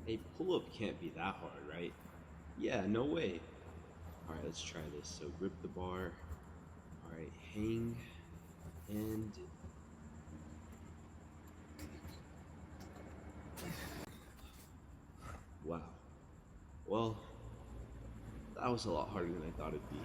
A pull-up can't be that hard, right? Yeah, no way. All right, let's try this. So grip the bar. All right, hang and wow. Well, that was a lot harder than I thought it'd be.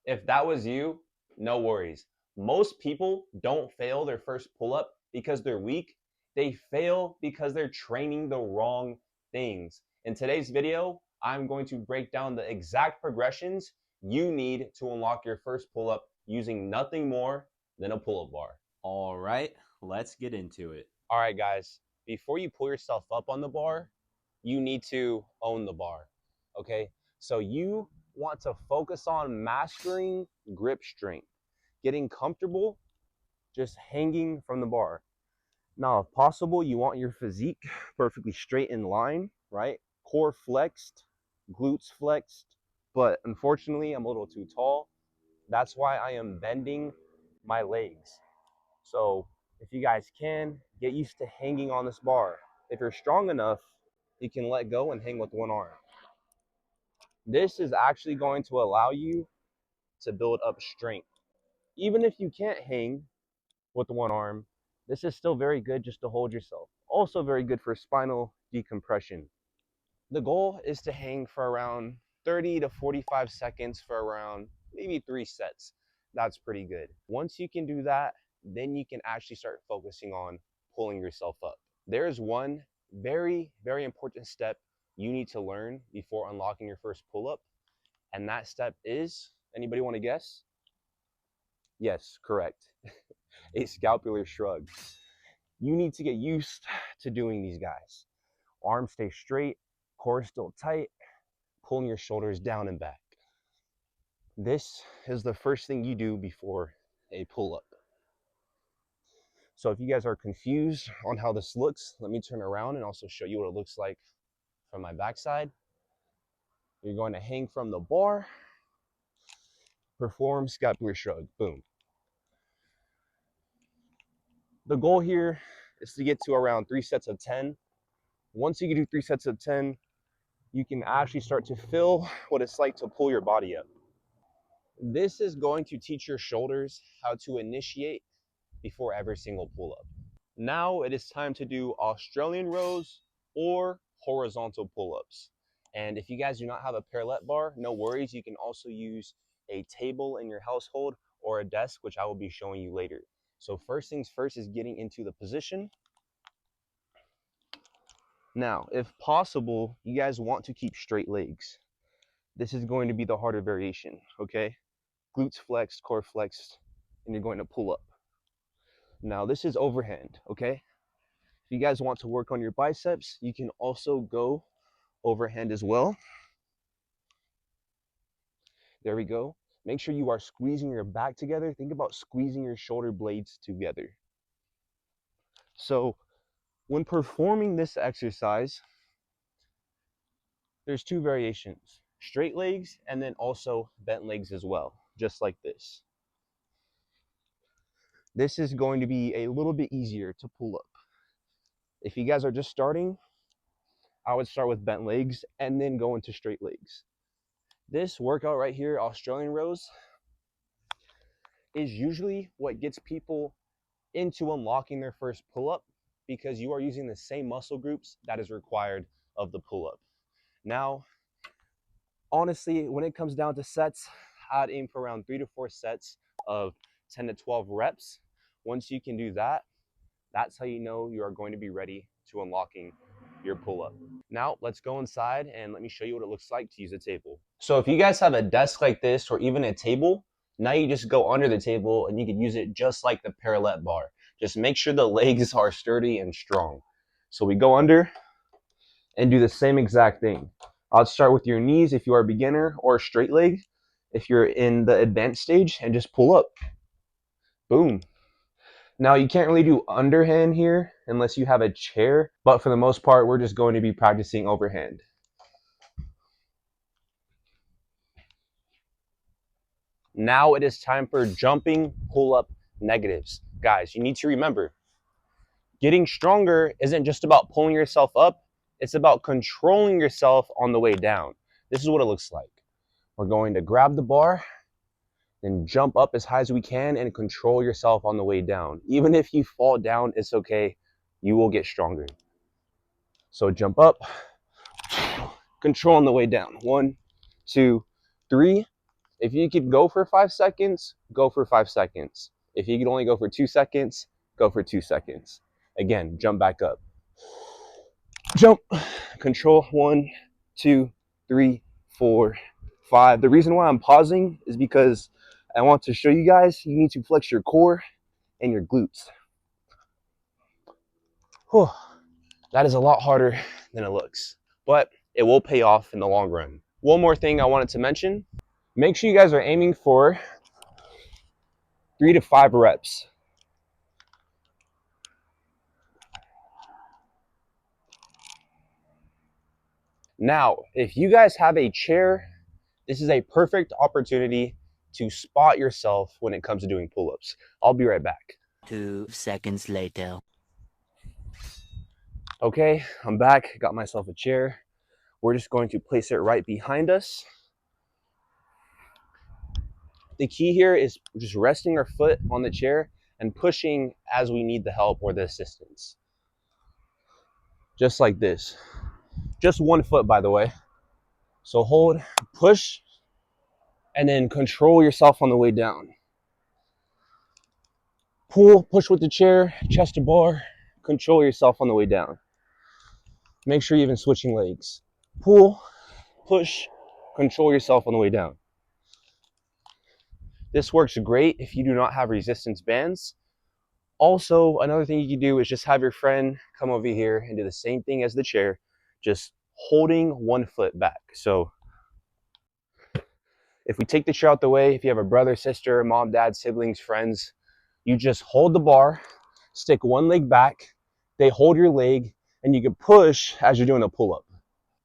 If that was you, no worries. Most people don't fail their first pull up because they're weak. They fail because they're training the wrong things. In today's video, I'm going to break down the exact progressions you need to unlock your first pull up using nothing more than a pull up bar. All right, let's get into it. All right, guys, before you pull yourself up on the bar, you need to own the bar. Okay, so you want to focus on mastering grip strength, getting comfortable just hanging from the bar. Now, if possible, you want your physique perfectly straight in line, right? Core flexed, glutes flexed, but unfortunately, I'm a little too tall. That's why I am bending my legs. So if you guys can, get used to hanging on this bar. If you're strong enough, you can let go and hang with one arm. This is actually going to allow you to build up strength. Even if you can't hang with one arm, this is still very good just to hold yourself. Also very good for spinal decompression. The goal is to hang for around 30 to 45 seconds for around maybe 3 sets. That's pretty good. Once you can do that, then you can actually start focusing on pulling yourself up. There's one very, very important step you need to learn before unlocking your first pull-up, and that step is, anybody want to guess? Yes, correct. A scapular shrug. You need to get used to doing these guys. Arms stay straight, core still tight, pulling your shoulders down and back. This is the first thing you do before a pull-up. So if you guys are confused on how this looks, let me turn around and also show you what it looks like from my backside. You're going to hang from the bar, perform scapular shrug, boom. The goal here is to get to around 3 sets of 10. Once you can do 3 sets of 10, you can actually start to feel what it's like to pull your body up. This is going to teach your shoulders how to initiate before every single pull-up. Now it is time to do Australian rows or horizontal pull-ups. And if you guys do not have a parallel bar, no worries. You can also use a table in your household or a desk, which I will be showing you later. So first things first is getting into the position. Now, if possible, you guys want to keep straight legs. This is going to be the harder variation, okay? Glutes flexed, core flexed, and you're going to pull up. Now, this is overhand, okay? If you guys want to work on your biceps, you can also go overhand as well. There we go. Make sure you are squeezing your back together. Think about squeezing your shoulder blades together. So when performing this exercise, there's 2 variations, straight legs and then also bent legs as well, just like this. This is going to be a little bit easier to pull up. If you guys are just starting, I would start with bent legs and then go into straight legs. This workout right here, Australian rows, is usually what gets people into unlocking their first pull-up because you are using the same muscle groups that is required of the pull-up. Now, honestly, when it comes down to sets, I'd aim for around 3 to 4 sets of 10 to 12 reps. Once you can do that, that's how you know you are going to be ready to unlocking your pull-up. Now, let's go inside and let me show you what it looks like to use a table. So if you guys have a desk like this or even a table, now you just go under the table and you can use it just like the parallel bar. Just make sure the legs are sturdy and strong. So we go under and do the same exact thing. I'll start with your knees if you are a beginner, or straight leg if you're in the advanced stage, and just pull up. Boom. Now you can't really do underhand here unless you have a chair, but for the most part, we're just going to be practicing overhand. Now it is time for jumping pull-up negatives. Guys, you need to remember, Getting stronger isn't just about pulling yourself up, it's about controlling yourself on the way down. This is what it looks like. We're going to grab the bar, then jump up as high as we can and control yourself on the way down. Even if you fall down, it's okay. You will get stronger. So jump up, control on the way down. 1, 2, 3. If you could go for 5 seconds, go for 5 seconds. If you could only go for 2 seconds, go for 2 seconds. Again, jump back up. Jump, control. 1, 2, 3, 4, 5. The reason why I'm pausing is because I want to show you guys you need to flex your core and your glutes. Whew. That is a lot harder than it looks, but it will pay off in the long run. One more thing I wanted to mention, make sure you guys are aiming for 3 to 5 reps. Now, if you guys have a chair, this is a perfect opportunity to spot yourself when it comes to doing pull-ups. I'll be right back. 2 seconds later. Okay, I'm back, got myself a chair. We're just going to place it right behind us. The key here is just resting our foot on the chair and pushing as we need the help or the assistance. Just like this. Just one foot, by the way. So hold, push, and then control yourself on the way down. Pull, push with the chair, chest to bar, control yourself on the way down. Make sure you're even switching legs. Pull, push, control yourself on the way down. This works great if you do not have resistance bands. Also, another thing you can do is just have your friend come over here and do the same thing as the chair, just holding one foot back. So if we take the chair out the way, if you have a brother, sister, mom, dad, siblings, friends, you just hold the bar, stick one leg back, they hold your leg, and you can push as you're doing a pull-up.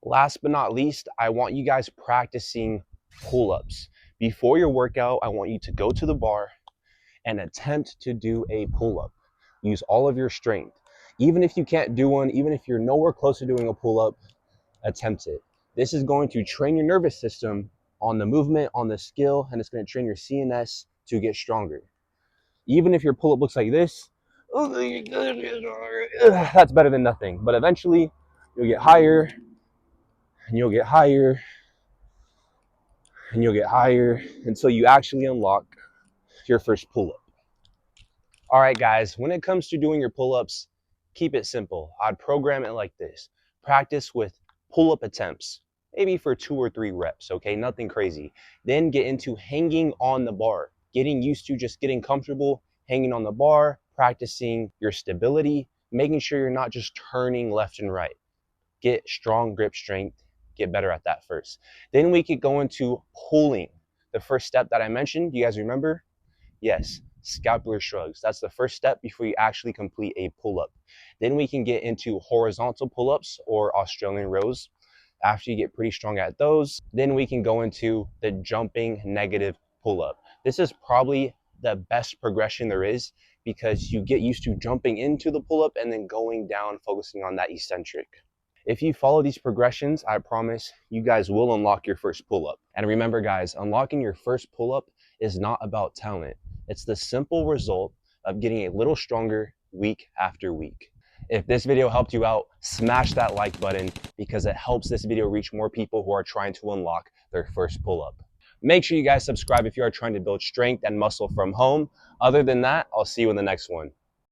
Last but not least, I want you guys practicing pull-ups. Before your workout, I want you to go to the bar and attempt to do a pull-up. Use all of your strength. Even if you can't do one, even if you're nowhere close to doing a pull-up, attempt it. This is going to train your nervous system on the movement, on the skill, and it's going to train your CNS to get stronger. Even if your pull-up looks like this, that's better than nothing. But eventually, you'll get higher, and you'll get higher, and you'll get higher until you actually unlock your first pull-up. All right, guys, when it comes to doing your pull-ups, keep it simple. I'd program it like this. Practice with pull-up attempts, maybe for 2 or 3 reps, okay? Nothing crazy. Then get into hanging on the bar, getting used to just getting comfortable hanging on the bar, practicing your stability, making sure you're not just turning left and right. Get strong grip strength, get better at that first. Then we could go into pulling. The first step that I mentioned, you guys remember? Yes, scapular shrugs. That's the first step before you actually complete a pull-up. Then we can get into horizontal pull-ups or Australian rows. After you get pretty strong at those, then we can go into the jumping negative pull-up. This is probably the best progression there is because you get used to jumping into the pull-up and then going down, focusing on that eccentric. If you follow these progressions, I promise you guys will unlock your first pull-up. And remember guys, unlocking your first pull-up is not about talent. It's the simple result of getting a little stronger week after week. If this video helped you out, smash that like button because it helps this video reach more people who are trying to unlock their first pull-up. Make sure you guys subscribe if you are trying to build strength and muscle from home. Other than that, I'll see you in the next one.